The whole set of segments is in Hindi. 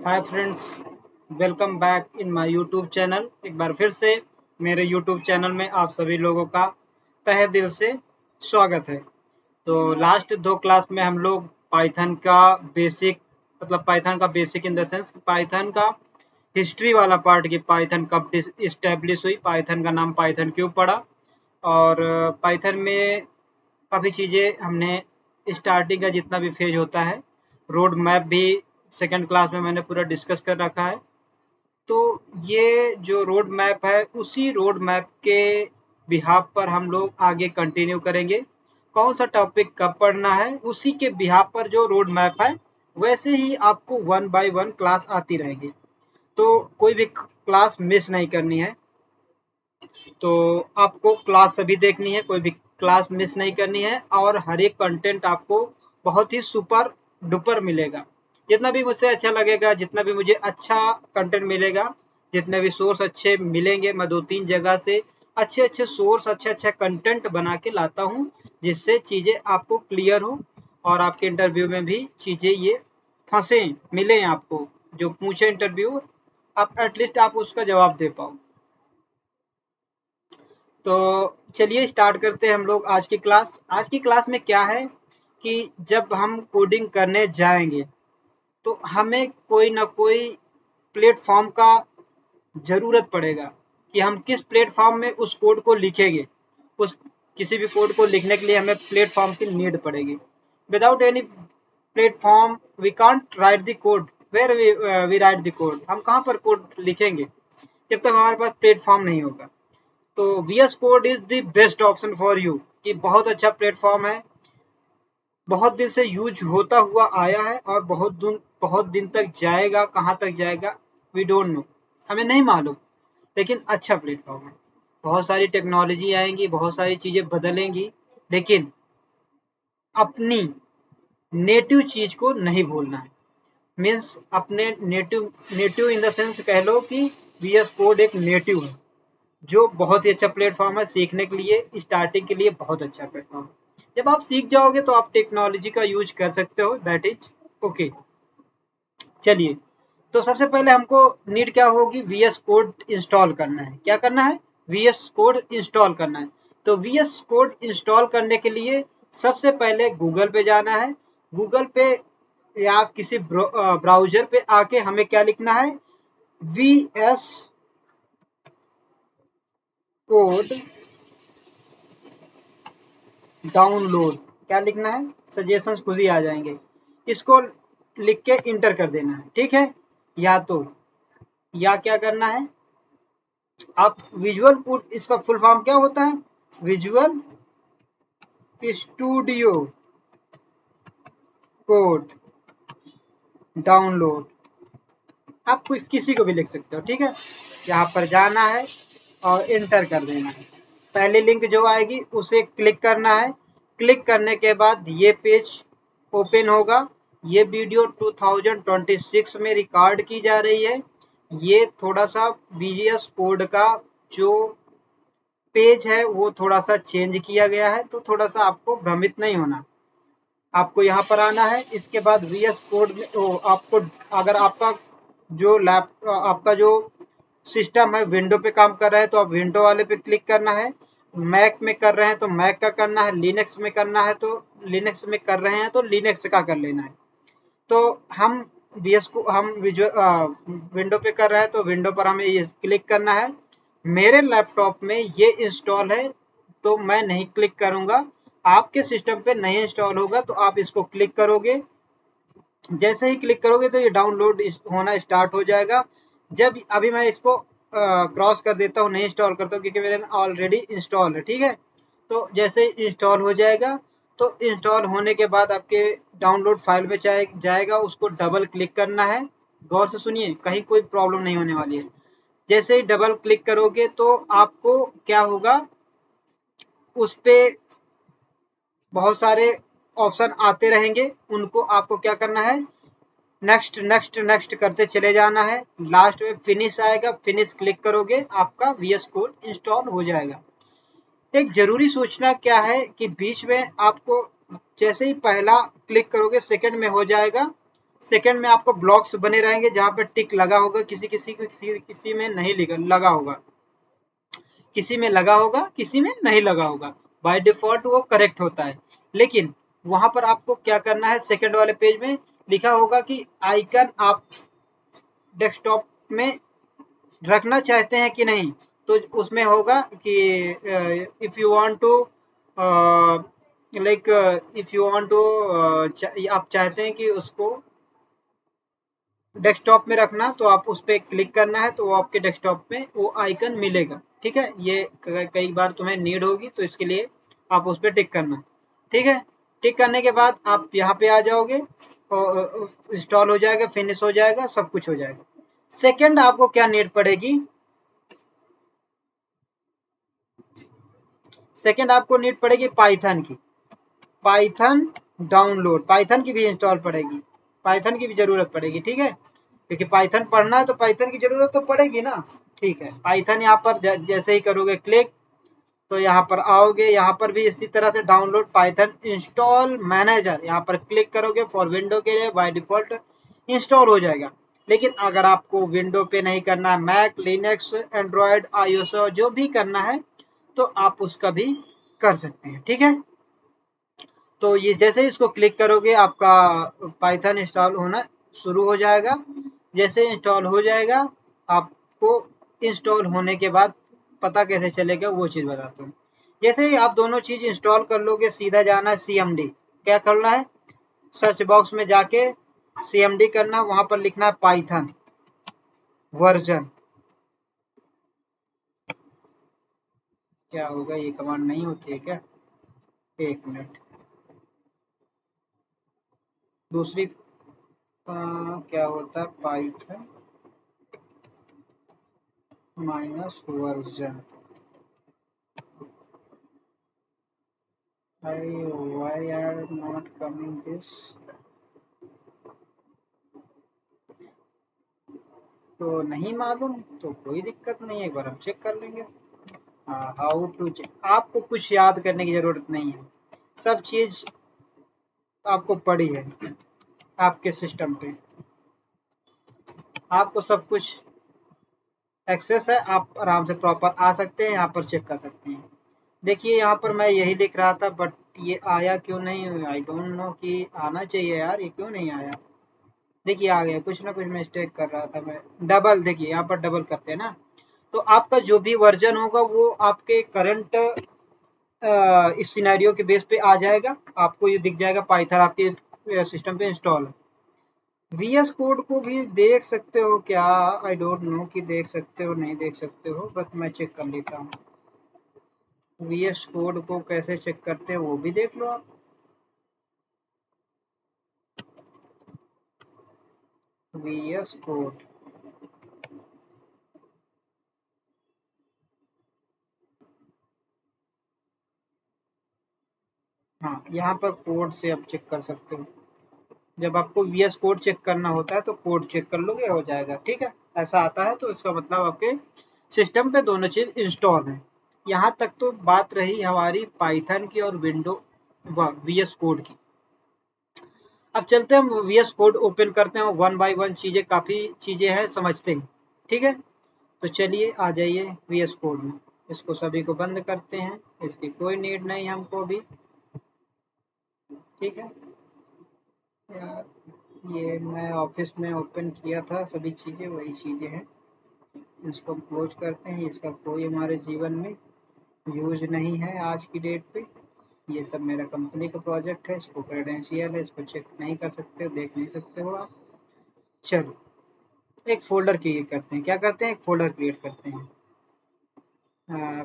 Hi friends, welcome back in my YouTube channel. एक बार फिर से मेरे यूट्यूब चैनल में आप सभी लोगों का तहे दिल से स्वागत है। तो लास्ट 2 क्लास में हम लोग पाइथन का बेसिक पाइथन का basic in the sense Python का हिस्ट्री वाला पार्ट की पाइथन कब इस्टेब्लिश हुई, पाइथन का नाम पाइथन क्यों पड़ा और पाइथन में काफ़ी चीज़ें हमने स्टार्टिंग का जितना भी फेज होता है, रोड मैप भी सेकंड क्लास में मैंने पूरा डिस्कस कर रखा है। तो ये जो रोड मैप है, उसी रोड मैप के बिहाफ पर हम लोग आगे कंटिन्यू करेंगे। कौन सा टॉपिक कब पढ़ना है, उसी के बिहाफ पर जो रोड मैप है, वैसे ही आपको 1 बाय 1 क्लास आती रहेगी। तो कोई भी क्लास मिस नहीं करनी है। तो आपको क्लास सभी देखनी है, कोई भी क्लास मिस नहीं करनी है और हर एक कंटेंट आपको बहुत ही सुपर डुपर मिलेगा। जितना भी मुझसे अच्छा लगेगा, जितना भी मुझे अच्छा कंटेंट मिलेगा, जितने भी सोर्स अच्छे मिलेंगे, मैं 2-3 जगह से अच्छे-अच्छे सोर्स, अच्छा-अच्छा कंटेंट बना के लाता हूँ, जिससे चीज़ें आपको क्लियर हो और आपके इंटरव्यू में भी चीज़ें ये फँसे, मिलें आपको। जो पूछे इंटरव्यू, आप एटलीस्ट आप उसका जवाब दे पाओ। तो चलिए स्टार्ट करते हैं हम लोग आज की क्लास। आज की क्लास में क्या है कि जब हम कोडिंग करने जाएँगे, तो हमें कोई ना कोई प्लेटफ़ॉर्म का ज़रूरत पड़ेगा कि हम किस प्लेटफ़ॉर्म में उस कोड को लिखेंगे। उस किसी भी कोड को लिखने के लिए हमें प्लेटफ़ॉर्म की नीड पड़ेगी। Without any platform we can't write the code. Where we write the code? हम कहाँ पर कोड लिखेंगे, जब तक हमारे पास प्लेटफ़ॉर्म नहीं होगा। तो VS code is the best option for you कि बहुत अच्छा प्लेटफ़ॉर्म है, बहुत दिन से यूज़ होता हुआ आया है और बहुत दिन तक जाएगा, कहाँ तक जाएगा वी डोंट नो, हमें नहीं मालूम, लेकिन अच्छा प्लेटफ़ॉर्म है। बहुत सारी टेक्नोलॉजी आएँगी, बहुत सारी चीज़ें बदलेंगी, लेकिन अपनी नेटिव चीज़ को नहीं भूलना है। मीन्स अपने native native in the sense कह लो कि VS कोड एक नेटिव है। जो बहुत ही अच्छा प्लेटफॉर्म है सीखने के लिए, स्टार्टिंग के लिए बहुत अच्छा प्लेटफॉर्म है। जब आप सीख जाओगे तो आप टेक्नोलॉजी का यूज कर सकते हो, दैट इज ओके। चलिए, तो सबसे पहले हमको नीड क्या होगी, VS कोड इंस्टॉल करना है। क्या करना है? VS कोड इंस्टॉल करना है। तो VS कोड इंस्टॉल करने के लिए सबसे पहले गूगल पे जाना है। गूगल पे या किसी ब्राउजर पे आके हमें क्या लिखना है, VS कोड डाउनलोड। क्या लिखना है? सजेशंस खुद ही आ जाएंगे। इसको लिख के इंटर कर देना है, ठीक है। या तो या क्या करना है, आप विजुअल कोड, इसका फुल फॉर्म क्या होता है, विजुअल स्टूडियो कोड डाउनलोड। आप कुछ किसी को भी लिख सकते हो, ठीक है। यहाँ पर जाना है और इंटर कर देना है। पहली लिंक जो आएगी उसे क्लिक करना है। क्लिक करने के बाद ये पेज ओपन होगा। ये वीडियो 2026 में रिकॉर्ड की जा रही है। ये थोड़ा सा VS कोड का जो पेज है वो थोड़ा सा चेंज किया गया है, तो थोड़ा सा आपको भ्रमित नहीं होना। आपको यहाँ पर आना है। इसके बाद VS कोड में आपको, अगर आपका जो सिस्टम है विंडो पे काम कर रहा है तो आप विंडो वाले पे क्लिक करना है। मैक में कर रहे हैं तो मैक का करना है, लिनक्स में करना है तो लिनक्स में कर रहे हैं तो लिनक्स का कर लेना है। तो हम VS को हम विंडो पे कर रहे हैं तो विंडो पर हमें ये क्लिक करना है। मेरे लैपटॉप में ये इंस्टॉल है तो मैं नहीं क्लिक करूंगा। आपके सिस्टम पे नहीं इंस्टॉल होगा तो आप इसको क्लिक करोगे। जैसे ही क्लिक करोगे तो ये डाउनलोड होना स्टार्ट हो जाएगा। जब अभी मैं इसको क्रॉस कर देता हूँ, नहीं इंस्टॉल करता हूँ क्योंकि मेरे में ऑलरेडी इंस्टॉल है, ठीक है। तो जैसे ही इंस्टॉल हो जाएगा तो इंस्टॉल होने के बाद आपके डाउनलोड फाइल में जाएगा, उसको डबल क्लिक करना है। गौर से सुनिए, कहीं कोई प्रॉब्लम नहीं होने वाली है। जैसे ही डबल क्लिक करोगे तो आपको क्या होगा, उस पे बहुत सारे ऑप्शन आते रहेंगे। उनको आपको क्या करना है, नेक्स्ट नेक्स्ट नेक्स्ट करते चले जाना है। लास्ट में फिनिश आएगा, फिनिश क्लिक करोगे, आपका VS कोड इंस्टॉल हो जाएगा। एक जरूरी सूचना क्या है कि बीच में आपको जैसे ही पहला क्लिक करोगे सेकंड में हो जाएगा, सेकंड में आपको ब्लॉक्स बने रहेंगे जहां पर टिक लगा होगा, किसी में नहीं लगा होगा, किसी में लगा होगा, किसी में नहीं लगा होगा। बाय डिफॉल्ट वो करेक्ट होता है, लेकिन वहां पर आपको क्या करना है, सेकंड वाले पेज में लिखा होगा कि आइकन आप डेस्कटॉप में रखना चाहते हैं कि नहीं। तो उसमें होगा कि if you want to like if you want to आप चाहते हैं कि उसको डेस्कटॉप में रखना, तो आप उस पर क्लिक करना है, तो वो आपके डेस्कटॉप में वो आइकन मिलेगा। ठीक है, ये कई बार तुम्हें नीड होगी, तो इसके लिए आप उस पर टिक करना। ठीक है, टिक करने के बाद आप यहाँ पे आ जाओगे और इंस्टॉल हो जाएगा, फिनिश हो जाएगा, सब कुछ हो जाएगा। सेकंड आपको क्या नीड पड़ेगी, सेकंड आपको नीड पड़ेगी पाइथन की। पाइथन डाउनलोड, पाइथन की भी इंस्टॉल पड़ेगी, पाइथन की भी जरूरत पड़ेगी। ठीक है, क्योंकि पाइथन पढ़ना है तो पाइथन की जरूरत तो पड़ेगी ना। ठीक है, पाइथन यहाँ पर जैसे ही करोगे क्लिक, तो यहाँ पर आओगे, यहाँ पर भी इसी तरह से डाउनलोड पाइथन इंस्टॉल मैनेजर, यहाँ पर क्लिक करोगे। फॉर विंडो के लिए बाय डिफॉल्ट इंस्टॉल हो जाएगा, लेकिन अगर आपको विंडो पे नहीं करना है, मैक, लिनक्स, एंड्रॉयड, आईओएस जो भी करना है, तो आप उसका भी कर सकते हैं। ठीक है, तो ये जैसे ही इसको क्लिक करोगे, आपका पाइथन इंस्टॉल होना शुरू हो जाएगा। जैसे इंस्टॉल हो जाएगा, आपको इंस्टॉल होने के बाद पता कैसे चलेगा वो चीज़ बताता हूँ। जैसे ही आप दोनों चीज़ इंस्टॉल कर लोगे, सीधा जाना है CMD। क्या करना है, सर्च बॉक्स में जाके CMD करना, वहां पर लिखना है पाइथन वर्जन। क्या होगा, ये कमांड नहीं होती है क्या, एक मिनट। दूसरी क्या होता है, Python minus version. why are not coming this, तो नहीं मालूम तो कोई दिक्कत नहीं है, एक बार हम चेक कर लेंगे। हाउ टू चेक, आपको कुछ याद करने की जरूरत नहीं है, सब चीज आपको पड़ी है आपके सिस्टम पे, आपको सब कुछ एक्सेस है, आप आराम से प्रॉपर आ सकते हैं, यहाँ पर चेक कर सकते हैं। देखिए यहाँ पर मैं यही लिख रहा था, बट ये आया क्यों नहीं, आई डोंट नो, कि आना चाहिए यार, ये क्यों नहीं आया। देखिए आ गया, कुछ ना कुछ मिस्टेक कर रहा था मैं। डबल, देखिए यहाँ पर डबल करते हैं ना, तो आपका जो भी वर्जन होगा वो आपके करंट इस सिनेरियो के बेस पे आ जाएगा, आपको ये दिख जाएगा पाइथन आपके सिस्टम पे इंस्टॉल है। VS कोड को भी देख सकते हो क्या, आई डोंट नो कि देख सकते हो नहीं देख सकते हो, बट मैं चेक कर लेता हूँ। VS कोड को कैसे चेक करते हैं वो भी देख लो आप। VS कोड, हाँ यहाँ पर कोड से आप चेक कर सकते हो। जब आपको VS कोड चेक करना होता है तो कोड चेक कर लोगे, हो जाएगा। ठीक है, ऐसा आता है तो इसका मतलब आपके सिस्टम पे दोनों चीज इंस्टॉल है। यहाँ तक तो बात रही हमारी पाइथन की और विंडो VS कोड की। अब चलते हैं, हम VS कोड ओपन करते हैं, वन बाय वन चीजें, काफी चीजें हैं, समझते हैं। ठीक है, तो चलिए आ जाइए VS कोड में। इसको सभी को बंद करते हैं, इसकी कोई नीड नहीं हमको भी। ठीक है यार, ये मैं ऑफिस में ओपन किया था, सभी चीज़ें वही चीज़ें हैं। इसको क्लोज करते हैं, इसका कोई हमारे जीवन में यूज नहीं है आज की डेट पे। ये सब मेरा कंपनी का प्रोजेक्ट है, इसको क्रेडेंशियल है, इसको चेक नहीं कर सकते हो, देख नहीं सकते हो आप। चलो एक फोल्डर क्रिएट करते हैं, क्या करते हैं, एक फोल्डर क्रिएट करते हैं।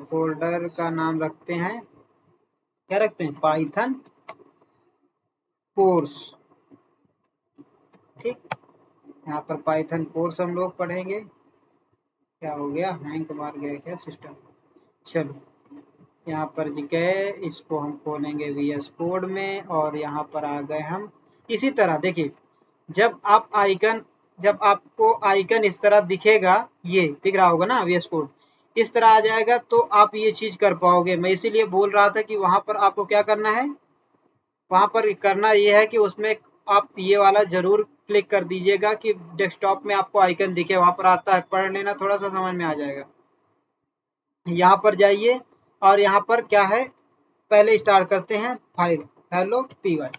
फोल्डर का नाम रखते हैं, क्या रखते हैं, पाइथन कोर्स। ठीक, यहाँ पर पाइथन कोर्स हम लोग पढ़ेंगे। क्या हो गया, हैंग मार गया क्या सिस्टम। चलो यहाँ पर गए, इसको हम खोलेंगे VS कोड में, और यहाँ पर आ गए हम। इसी तरह देखिए, जब आप आइकन, जब आपको आइकन इस तरह दिखेगा, ये दिख रहा होगा ना VS कोड, इस तरह आ जाएगा, तो आप ये चीज कर पाओगे। मैं इसीलिए बोल रहा था कि वहां पर आपको क्या करना है, वहां पर करना ये है कि उसमें आप ये वाला जरूर क्लिक कर दीजिएगा कि डेस्कटॉप में आपको आइकन दिखे, वहां पर आता है, पढ़ लेना, थोड़ा सा समझ में आ जाएगा। यहाँ पर जाइए और यहाँ पर क्या है, पहले स्टार्ट करते हैं फाइल हेलो पी वाई।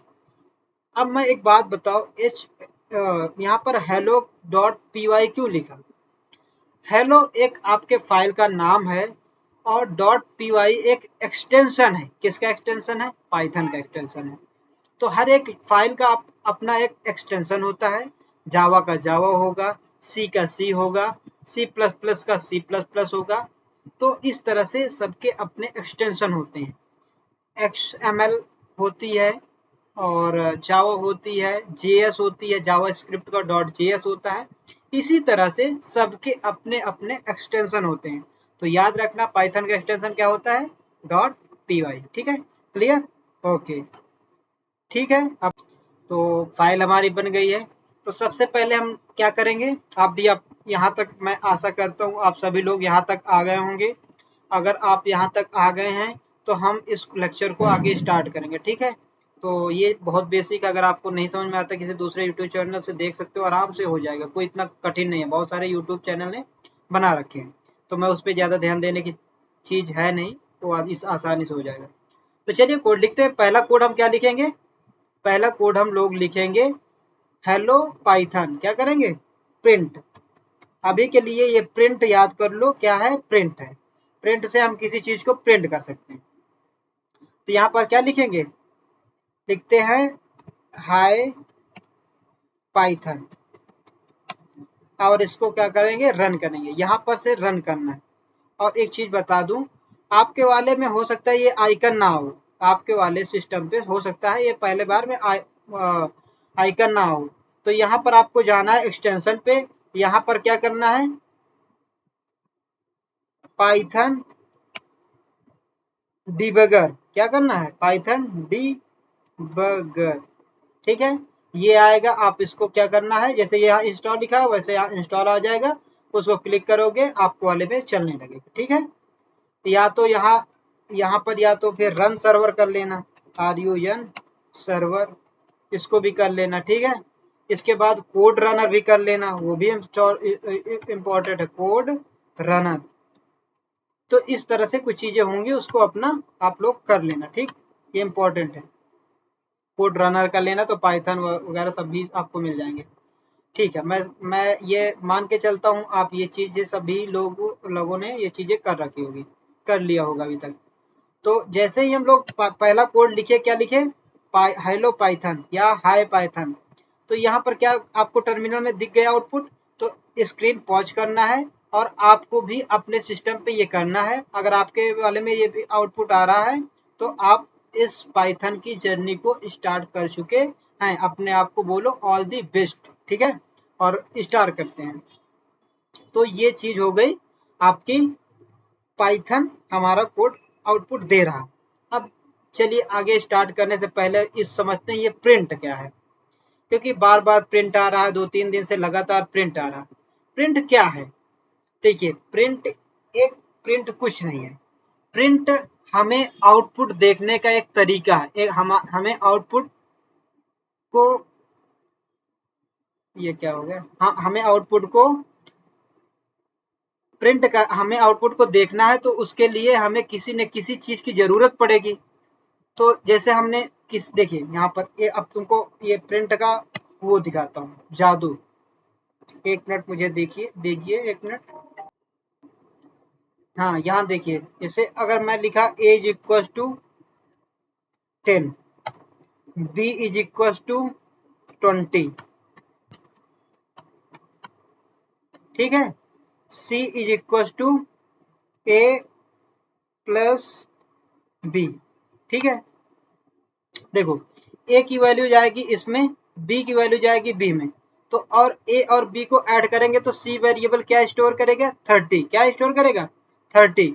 अब मैं एक बात बताओ, यहाँ पर हेलो डॉट पी वाई क्यों लिखा? हेलो एक आपके फाइल का नाम है और डॉट पी वाई एक एक्सटेंशन है। किसका एक्सटेंशन है? पाइथन का एक्सटेंशन है। तो हर एक फाइल का अपना एक एक्सटेंशन होता है। जावा का जावा होगा, सी का सी होगा, सी प्लस प्लस का सी प्लस प्लस होगा। तो इस तरह से सबके अपने एक्सटेंशन होते हैं। XML होती है और जावा होती है, JS होती है, जावा स्क्रिप्ट का .js होता है। इसी तरह से सबके अपने अपने एक्सटेंशन होते हैं। तो याद रखना पाइथन का एक्सटेंशन क्या होता है? .py। ठीक है, क्लियर? ओके, ठीक है। अब तो फाइल हमारी बन गई है। तो सबसे पहले हम क्या करेंगे, आप यहाँ तक, मैं आशा करता हूँ आप सभी लोग यहाँ तक आ गए होंगे। अगर आप यहाँ तक आ गए हैं तो हम इस लेक्चर को आगे स्टार्ट करेंगे। ठीक है, तो ये बहुत बेसिक, अगर आपको नहीं समझ में आता किसी दूसरे यूट्यूब चैनल से देख सकते हो, आराम से हो जाएगा, कोई इतना कठिन नहीं है। बहुत सारे यूट्यूब चैनल ने बना रखे हैं, तो मैं उस पर ज़्यादा ध्यान देने की चीज़ है नहीं, तो इस आसानी से हो जाएगा। तो चलिए कोड लिखते हैं। पहला कोड हम क्या लिखेंगे? पहला कोड हम लोग लिखेंगे हेलो पाइथन। क्या करेंगे? प्रिंट। अभी के लिए ये प्रिंट याद कर लो, क्या है? प्रिंट है। प्रिंट से हम किसी चीज को प्रिंट कर सकते हैं। तो यहाँ पर क्या लिखेंगे? लिखते हैं हाय पाइथन, और इसको क्या करेंगे? रन करेंगे। यहाँ पर से रन करना है। और एक चीज बता दूं, आपके वाले में हो सकता है ये आइकन ना हो, आपके वाले सिस्टम पे हो सकता है ये पहले बार में आइकन ना हो। तो यहाँ पर आपको जाना है एक्सटेंशन पे। यहाँ पर क्या करना है? Python debugger. क्या करना है? Python debugger. ठीक है, ये आएगा। आप इसको क्या करना है, जैसे यहाँ इंस्टॉल लिखा है वैसे यहाँ इंस्टॉल आ जाएगा। उसको क्लिक करोगे आपको वाले में चलने लगेगा। ठीक है, या तो यहाँ पर या तो फिर रन सर्वर कर लेना, RUN सर्वर, इसको भी कर लेना। ठीक है, इसके बाद कोड रनर भी कर लेना, वो भी इम्पोर्टेंट है, कोड रनर। तो इस तरह से कुछ चीजें होंगी, उसको अपना आप लोग कर लेना। ठीक, ये इंपॉर्टेंट है। कोड रनर कर लेना तो पाइथन वगैरह सब भी आपको मिल जाएंगे। ठीक है, मैं ये मान के चलता हूँ आप ये चीजें सभी लोगों ने ये चीजें कर रखी होगी, कर लिया होगा अभी तक। तो जैसे ही हम लोग पहला कोड लिखे, क्या लिखे? हेलो पाइथन या हाय पाइथन। तो यहाँ पर क्या आपको टर्मिनल में दिख गया आउटपुट? तो स्क्रीन पॉज करना है और आपको भी अपने सिस्टम पे ये करना है। अगर आपके वाले में ये भी आउटपुट आ रहा है तो आप इस पाइथन की जर्नी को स्टार्ट कर चुके हैं। अपने आप को बोलो ऑल दी बेस्ट। ठीक है, और स्टार्ट करते हैं। तो ये चीज हो गई आपकी, पाइथन हमारा कोड आउटपुट दे रहा। अब चलिए आगे स्टार्ट करने से पहले इस समझते हैं ये प्रिंट क्या है, क्योंकि बार बार प्रिंट आ रहा है, 2-3 दिन से लगातार प्रिंट आ रहा है। प्रिंट क्या है? देखिए, प्रिंट कुछ नहीं है। प्रिंट हमें आउटपुट देखने का एक तरीका है। हमें आउटपुट को, ये क्या हो गया? हाँ, हमें आउटपुट को देखना है, तो उसके लिए हमें किसी न किसी चीज की जरूरत पड़ेगी। तो जैसे हमने देखिए यहाँ पर ये, अब तुमको ये प्रिंट का वो दिखाता हूँ जादू। एक मिनट मुझे देखिए 1 मिनट। हाँ, यहाँ देखिए, जैसे अगर मैं लिखा a is equal to 10, b is equal to 20, ठीक है, c is equal to a plus b। ठीक है, देखो a की वैल्यू जाएगी इसमें, b की वैल्यू जाएगी b में। तो और a और b को ऐड करेंगे तो c वेरिएबल क्या स्टोर करेगा? 30। क्या स्टोर करेगा? 30।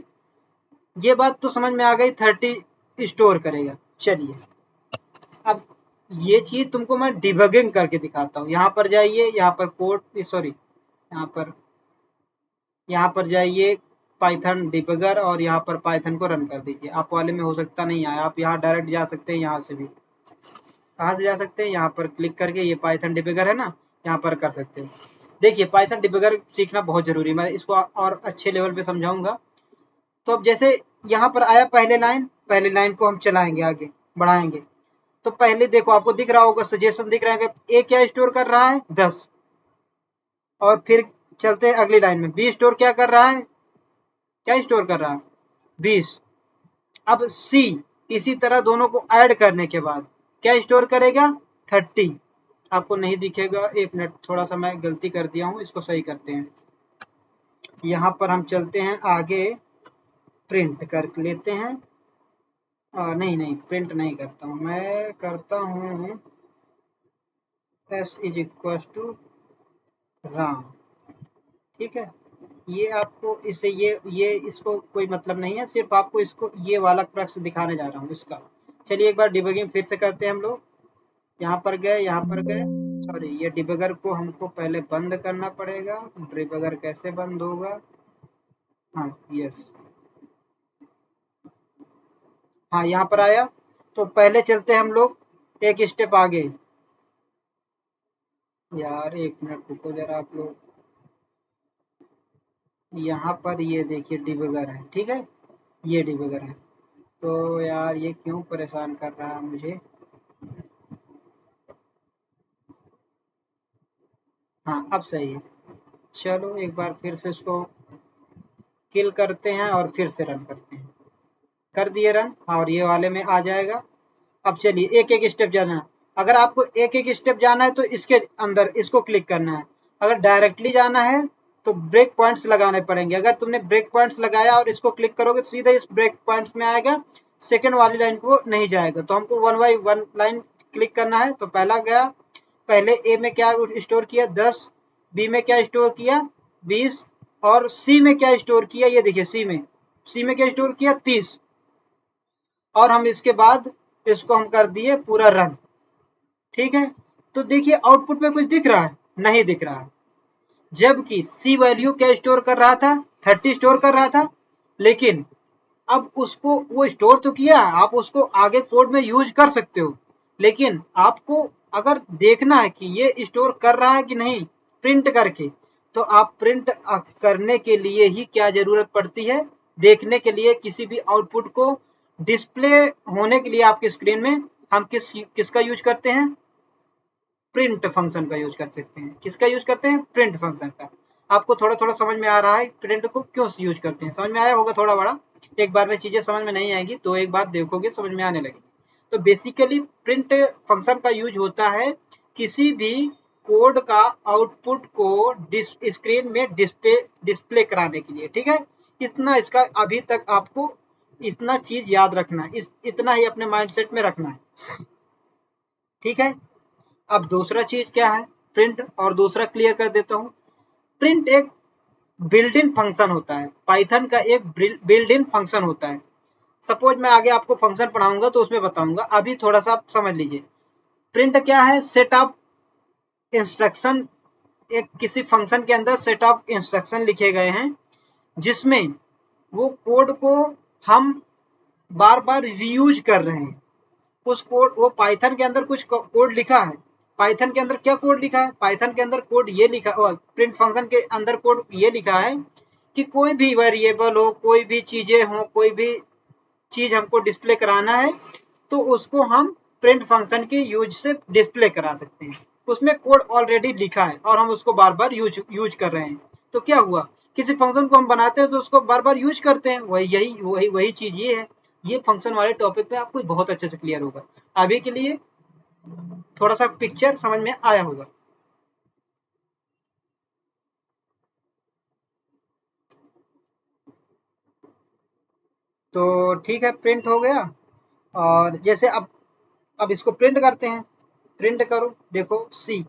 ये बात तो समझ में आ गई, 30 स्टोर करेगा। चलिए, अब ये चीज तुमको मैं डिबगिंग करके दिखाता हूँ। यहाँ पर जाइए, यहाँ पर कोड, सॉरी, यहाँ पर जाइए पाइथन डिबगर, और यहाँ पर पाइथन को रन कर दीजिए। आप वाले में हो सकता नहीं आया, आप यहाँ डायरेक्ट जा सकते हैं यहाँ से भी। कहाँ से जा सकते हैं, यहाँ पर क्लिक करके, ये पाइथन डिबगर है ना, यहाँ पर कर सकते हैं। देखिए पाइथन डिबगर सीखना बहुत जरूरी है, मैं इसको और अच्छे लेवल पे समझाऊंगा। तो अब जैसे यहाँ पर आया पहले लाइन को हम चलाएंगे, आगे बढ़ाएंगे। तो पहले देखो आपको दिख रहा होगा, सजेशन दिख रहा है कि ए क्या स्टोर कर रहा है 10, और फिर चलते हैं अगली लाइन में, बी स्टोर क्या कर रहा है, क्या स्टोर कर रहा है 20। अब सी इसी तरह दोनों को ऐड करने के बाद क्या स्टोर करेगा 30। आपको नहीं दिखेगा, एक मिनट, थोड़ा सा मैं गलती कर दिया हूँ, इसको सही करते हैं। यहाँ पर हम चलते हैं आगे, प्रिंट कर लेते हैं। नहीं प्रिंट नहीं करता हूँ, मैं करता हूँ s is equal to Ram. ठीक है, ये आपको इससे ये इसको कोई मतलब नहीं है, सिर्फ आपको इसको ये वाला प्रश्न दिखाने जा रहा हूँ इसका। चलिए एक बार डिबगिंग फिर से करते हैं हम लोग। यहाँ पर गए, सॉरी, ये डिबगर को हमको पहले बंद करना पड़ेगा। डिबगर कैसे बंद होगा, हाँ यस, हाँ यहाँ पर आया। तो पहले चलते हैं हम लोग एक स्टेप आगे। यार एक मिनट रुको जरा आप लोग, यहाँ पर ये देखिए डिबगर है, ठीक है, ये डिबगर है। तो यार ये क्यों परेशान कर रहा है मुझे, हाँ अब सही है। चलो एक बार फिर से इसको किल करते हैं और फिर से रन करते हैं। कर दिए रन, और ये वाले में आ जाएगा। अब चलिए एक एक स्टेप जाना है। अगर आपको एक एक स्टेप जाना है तो इसके अंदर इसको क्लिक करना है। अगर डायरेक्टली जाना है तो ब्रेक पॉइंट्स लगाने पड़ेंगे। अगर तुमने ब्रेक पॉइंट्स लगाया और इसको क्लिक करोगे तो सीधा इस ब्रेक पॉइंट्स में आएगा, सेकंड वाली लाइन को नहीं जाएगा। तो हमको 1 बाई 1 लाइन क्लिक करना है। तो पहला गया, पहले ए में क्या स्टोर किया 10, बी में क्या स्टोर किया 20, और सी में क्या स्टोर किया, ये देखिए सी में क्या स्टोर किया 30। और हम इसके बाद इसको हम कर दिए पूरा रन। ठीक है, तो देखिए आउटपुट में कुछ दिख रहा है, नहीं दिख रहा है। जबकि सी वैल्यू क्या स्टोर कर रहा था 30 स्टोर कर रहा था, लेकिन अब उसको वो स्टोर तो किया, आप उसको आगे कोड में यूज कर सकते हो, लेकिन आपको अगर देखना है कि ये स्टोर कर रहा है कि नहीं प्रिंट करके, तो आप प्रिंट करने के लिए ही क्या जरूरत पड़ती है, देखने के लिए किसी भी आउटपुट को डिस्प्ले होने के लिए आपके स्क्रीन में हम किसका यूज करते हैं, प्रिंट फंक्शन का यूज कर सकते हैं। किसका यूज करते हैं, प्रिंट फंक्शन का। आपको थोड़ा थोड़ा समझ में आ रहा है प्रिंट को क्यों यूज करते हैं, समझ में आया होगा थोड़ा बड़ा। एक बार में चीजें समझ में नहीं आएगी, तो एक बार देखोगे समझ में आने लगेगी। तो बेसिकली प्रिंट फंक्शन का यूज होता है किसी भी कोड का आउटपुट को स्क्रीन में डिस्प्ले कराने के लिए। ठीक है, इतना इसका अभी तक आपको इतना चीज याद रखना है, इतना ही अपने माइंडसेट में रखना है। ठीक है, अब दूसरा चीज क्या है, प्रिंट, और दूसरा क्लियर कर देता हूं। प्रिंट एक बिल्ट इन फंक्शन होता है, पाइथन का एक बिल्ट इन फंक्शन होता है। सपोज मैं आगे आपको फंक्शन पढ़ाऊंगा तो उसमें बताऊंगा, अभी थोड़ा सा आप समझ लीजिए। प्रिंट क्या है, सेट ऑफ इंस्ट्रक्शन, एक किसी फंक्शन के अंदर सेट ऑफ इंस्ट्रक्शन लिखे गए हैं, जिसमें वो कोड को हम बार बार रीयूज कर रहे हैं। उस कोड, वो पाइथन के अंदर कुछ कोड लिखा है। पाइथन के अंदर क्या कोड लिखा है, पाइथन के अंदर कोड ये लिखा, प्रिंट फंक्शन के अंदर कोड ये लिखा है कि कोई भी वेरिएबल हो, कोई भी चीजें हो, कोई भी चीज हमको डिस्प्ले कराना है, तो उसको हम प्रिंट फंक्शन के यूज से डिस्प्ले करा सकते हैं। उसमें कोड ऑलरेडी लिखा है और हम उसको बार बार यूज कर रहे हैं। तो क्या हुआ, किसी फंक्शन को हम बनाते हैं तो उसको बार बार यूज करते हैं, वही चीज ये है। ये फंक्शन वाले टॉपिक पे आपको बहुत अच्छे से क्लियर होगा। अभी के लिए थोड़ा सा पिक्चर समझ में आया होगा। तो ठीक है, प्रिंट हो गया। और जैसे अब इसको प्रिंट करते हैं। प्रिंट करो, देखो सी,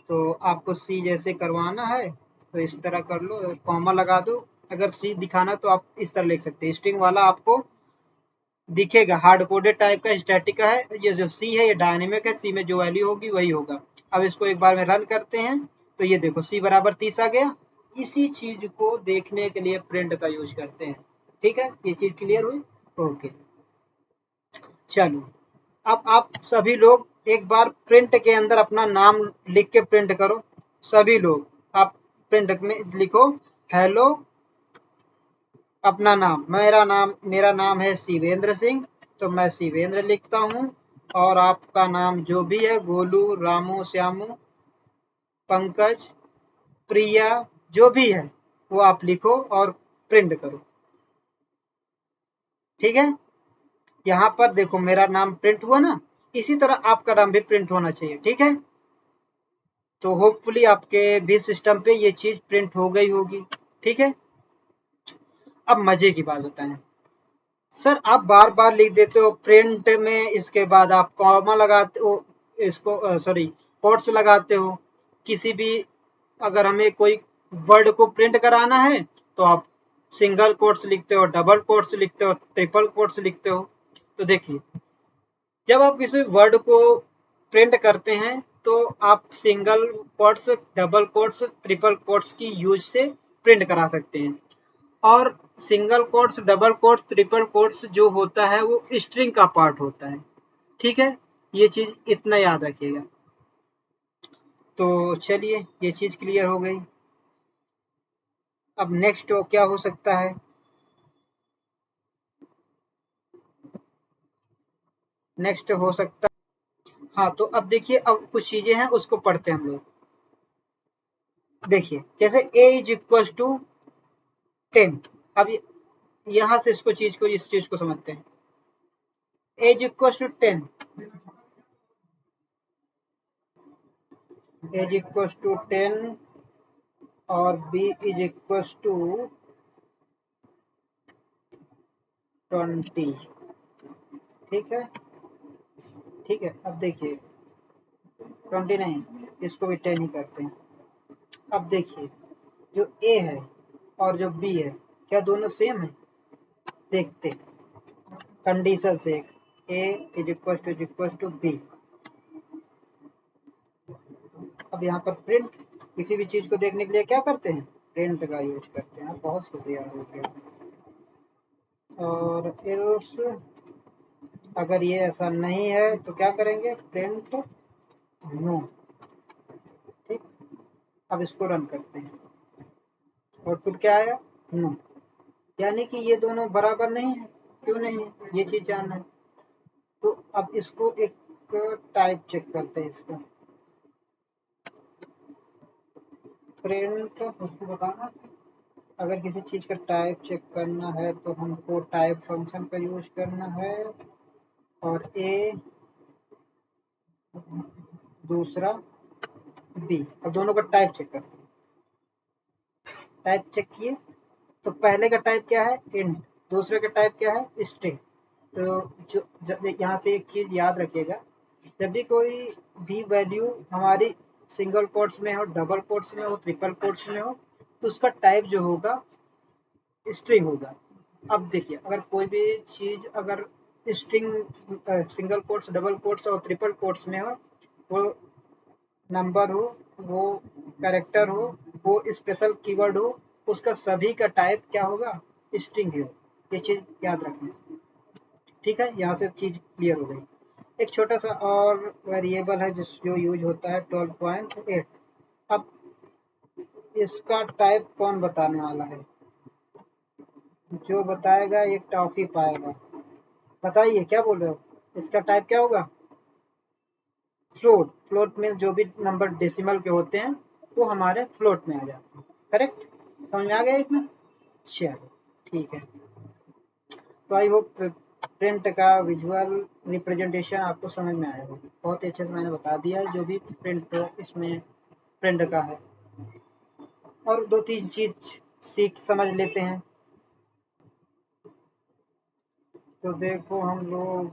तो आपको सी जैसे करवाना है तो इस तरह कर लो, कॉमा लगा दो। अगर सी दिखाना तो आप इस तरह लिख सकते हैं, स्ट्रिंग वाला आपको दिखेगा, हार्ड कोडेड टाइप का स्टैटिक का है। ये जो सी है ये डायनेमिक है, सी में जो वैल्यू होगी वही होगा। अब इसको एक बार में रन करते हैं तो ये देखो सी बराबर 30 आ गया। इसी चीज को देखने के लिए प्रिंट का यूज करते हैं। ठीक है, ये चीज क्लियर हुई। ओके, चलो अब आप सभी लोग एक बार प्रिंट के अंदर अपना नाम लिख के प्रिंट करो, सभी लोग। आप प्रिंट में लिखो हेलो, अपना नाम, मेरा नाम है शिवेंद्र सिंह, तो मैं शिवेंद्र लिखता हूँ। और आपका नाम जो भी है, गोलू, रामू, श्यामू, पंकज, प्रिया, जो भी है वो आप लिखो और प्रिंट करो। ठीक है, यहाँ पर देखो मेरा नाम प्रिंट हुआ ना, इसी तरह आपका नाम भी प्रिंट होना चाहिए। ठीक है, तो होपफुली आपके भी सिस्टम पे ये चीज प्रिंट हो गई होगी। ठीक है, अब मजे की बात बताएं। सर आप बार बार लिख देते हो प्रिंट में, इसके बाद आप कॉमा लगाते हो, इसको सॉरी कोट्स लगाते हो। किसी भी अगर हमें कोई वर्ड को प्रिंट कराना है तो आप सिंगल कोट्स लिखते हो, डबल कोट्स लिखते हो, ट्रिपल कोट्स लिखते हो। तो देखिए, जब आप किसी वर्ड को प्रिंट करते हैं तो आप single quotes, double quotes, triple quotes की यूज से प्रिंट करा सकते हैं। और single quotes, double quotes, triple quotes जो होता है वो स्ट्रिंग का पार्ट होता है। ठीक है, ये चीज इतना याद रखिएगा। तो चलिए, ये चीज क्लियर हो गई। अब नेक्स्ट क्या हो सकता है? नेक्स्ट हो सकता, हाँ तो अब देखिए, अब कुछ चीजें हैं उसको पढ़ते हैं हम लोग। देखिए, जैसे a इज इक्वल टू 10। अब यहाँ से इस चीज को समझते हैं। a is equal to 10, a is equal to 10 और b इज इक्वल टू 20। ठीक है, ठीक है। अब देखिए, 20 नहीं, इसको भी 10 ही करते हैं। अब देखिए, जो a है और जो b है, क्या दोनों सेम है? देखते, कंडीशन से a is equal to b। अब यहाँ पर प्रिंट, किसी भी चीज को देखने के लिए क्या करते हैं? प्रिंट का यूज करते हैं। बहुत शुक्रिया हो गया। और एल्स, अगर ये ऐसा नहीं है तो क्या करेंगे? Print no. ठीक, अब इसको रन करते हैं, आउटपुट क्या आया? नो। यानी कि ये दोनों बराबर नहीं है। क्यों नहीं है, ये चीज जानना है। तो अब इसको एक टाइप चेक करते हैं इसका। प्रिंट, उसको बताना, अगर किसी चीज का टाइप चेक करना है तो हमको टाइप फंक्शन का यूज करना है। और ए, दूसरा बी। अब दोनों का टाइप चेक करते हैं। टाइप चेक किए, तो पहले का टाइप क्या है? इंट। दूसरे का टाइप क्या है? स्ट्रिंग। तो यहाँ से एक चीज याद रखिएगा, जब भी कोई भी वैल्यू हमारी सिंगल कोट्स में हो, डबल कोट्स में हो, ट्रिपल कोट्स में हो, तो उसका टाइप जो होगा स्ट्रिंग होगा। अब देखिए, अगर कोई भी चीज अगर string, single quotes, double quotes और ट्रिपल कोट्स में हो, वो नंबर हो, वो कैरेक्टर हो, वो स्पेशल कीवर्ड हो, उसका सभी का टाइप क्या होगा? स्ट्रिंग हो। ये चीज याद रखना। ठीक है, यहाँ से चीज क्लियर हो गई। एक छोटा सा और वेरिएबल है जो यूज होता है, 12.8। अब इसका टाइप कौन बताने वाला है? जो बताएगा एक टॉफी पाएगा। बताइए क्या बोल रहे हो? इसका टाइप क्या होगा? फ्लोट। फ्लोट में जो भी नंबर डेसिमल के होते हैं वो हमारे फ्लोट में आ जाते हैं। करेक्ट, समझ में आ गया इतना? चलो, ठीक है। तो आई होप प्रिंट का विजुअल रिप्रेजेंटेशन आपको समझ में आया होगा। बहुत ही अच्छे से मैंने बता दिया है जो भी प्रिंट इसमें प्रिंट का है। और दो तीन चीज सीख समझ लेते हैं। तो देखो, हम लोग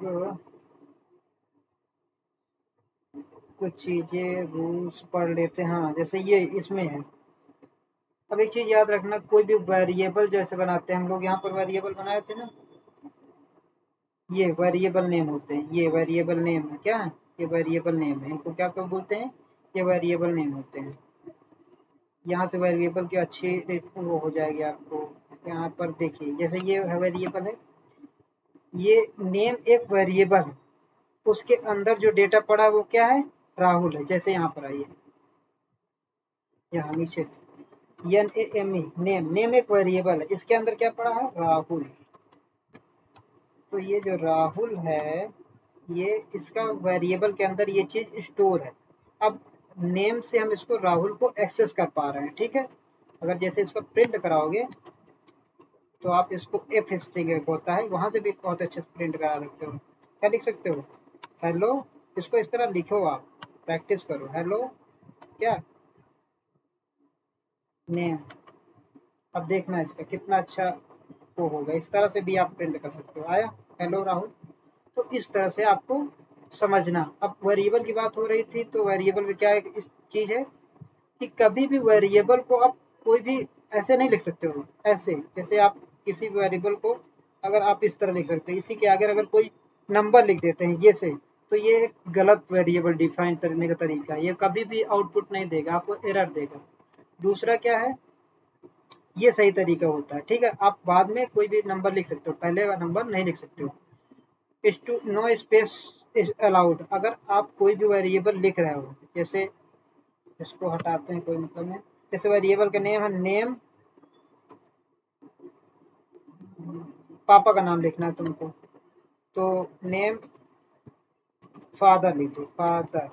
कुछ चीजें रूल्स पढ़ लेते हैं। हाँ, जैसे ये इसमें है। अब एक चीज याद रखना, कोई भी वेरिएबल जैसे बनाते हैं हम लोग, यहाँ पर वेरिएबल बनाए थे ना, ये वेरिएबल नेम होते हैं। ये वेरिएबल नेम है क्या? ये वेरिएबल नेम है। इनको क्या कब बोलते हैं? ये वेरिएबल नेम होते हैं। यहाँ से वेरिएबल की अच्छी वो हो जाएगी आपको। यहाँ पर देखिए, जैसे ये वेरिएबल है, ये नेम एक वेरिएबल है, उसके अंदर जो डेटा पड़ा है वो क्या है, राहुल है। जैसे यहाँ पर आइए, यहाँ नीचे NAME, नेम एक वेरिएबल है, इसके अंदर क्या पड़ा है, राहुल। तो ये जो राहुल है, ये इसका वेरिएबल के अंदर ये चीज स्टोर है। अब नेम से हम इसको राहुल को एक्सेस कर पा रहे हैं, ठीक है। अगर जैसे इसको प्रिंट कराओगे तो आप इसको एफ स्ट्रिंग एक होता है, वहां से भी बहुत अच्छे से प्रिंट करा सकते हो। क्या लिख सकते हो, हेलो। इसको इस तरह लिखो, आप प्रैक्टिस करो, हेलो क्या, नेम। अब देखना इसका कितना अच्छा वो होगा। इस तरह से भी आप प्रिंट कर सकते हो। आया, हेलो राहुल। तो इस तरह से आपको समझना। अब वेरिएबल की बात हो रही थी, तो वेरिएबल में क्या एक इस चीज है कि कभी भी वेरिएबल को आप कोई भी ऐसे नहीं लिख सकते हो। ऐसे जैसे आप किसी वेरिएबल को अगर आप इस तरह लिख सकते हैं, इसी के आगे अगर कोई नंबर लिख देते हैं ये से, तो ये एक गलत वेरिएबल डिफाइन करने का तरीका है। ये कभी भी आउटपुट नहीं देगा, आपको एरर देगा। दूसरा क्या है, ये सही तरीका होता है, ठीक है। आप बाद में कोई भी नंबर लिख सकते हो, पहले वाला नंबर नहीं लिख सकते हो। इस टू नो स्पेस इज अलाउड। अगर आप कोई भी वेरिएबल लिख रहे हो, जैसे इसको हटाते हैं, कोई मतलब नहीं। जैसे वेरिएबल का नेम है, नेम पापा का नाम लिखना है तुमको, तो नेम फादर लिख दो, फादर,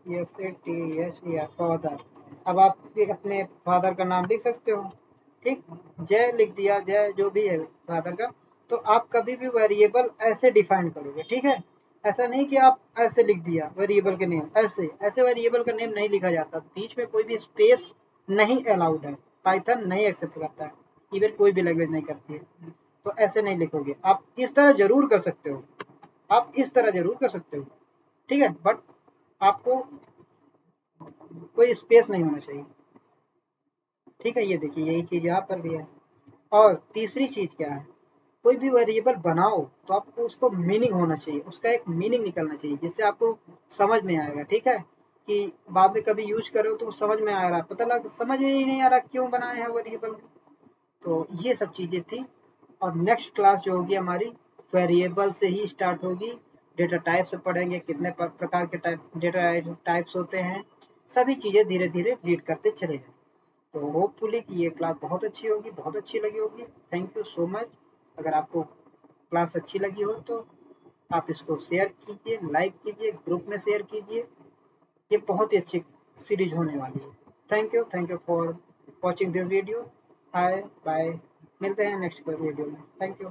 FATHER, फादर। अब आप अपने फादर का नाम लिख सकते हो, ठीक। जय लिख दिया, जय जो भी है फादर का। तो आप कभी भी वेरिएबल ऐसे डिफाइन करोगे, ठीक है। ऐसा नहीं कि आप ऐसे लिख दिया वेरिएबल के नेम, ऐसे ऐसे वेरिएबल का नेम नहीं लिखा जाता। बीच में कोई भी स्पेस नहीं अलाउड है, पाइथन नहीं एक्सेप्ट करता है, इवन कोई भी लैंग्वेज नहीं करती है। तो ऐसे नहीं लिखोगे। आप इस तरह जरूर कर सकते हो, आप इस तरह जरूर कर सकते हो, ठीक है। बट आपको कोई स्पेस नहीं होना चाहिए, ठीक है। ये देखिए, यही चीज यहाँ पर भी है। और तीसरी चीज क्या है, कोई भी वेरिएबल बनाओ तो आपको उसको मीनिंग होना चाहिए, उसका एक मीनिंग निकलना चाहिए, जिससे आपको समझ में आएगा, ठीक है। कि बाद में कभी यूज करो तो समझ में आ रहा, पता लग समझ में ही नहीं आ रहा क्यों बनाए हैं वेरिएबल। तो ये सब चीजें थी। और नेक्स्ट क्लास जो होगी हमारी, वेरिएबल से ही स्टार्ट होगी। डेटा टाइप से पढ़ेंगे, कितने प्रकार के डेटा टाइप्स होते हैं, सभी चीजें धीरे धीरे रीड करते चले जाएंगे। तो होपफुली कि ये क्लास बहुत अच्छी होगी, बहुत अच्छी लगी होगी। Thank you so much. अगर आपको क्लास अच्छी लगी हो तो आप इसको शेयर कीजिए, लाइक कीजिए, ग्रुप में शेयर कीजिए। ये बहुत ही अच्छी सीरीज होने वाली है। Thank you for watching this video. Bye bye, मिलते हैं नेक्स्ट वीडियो में। Thank you.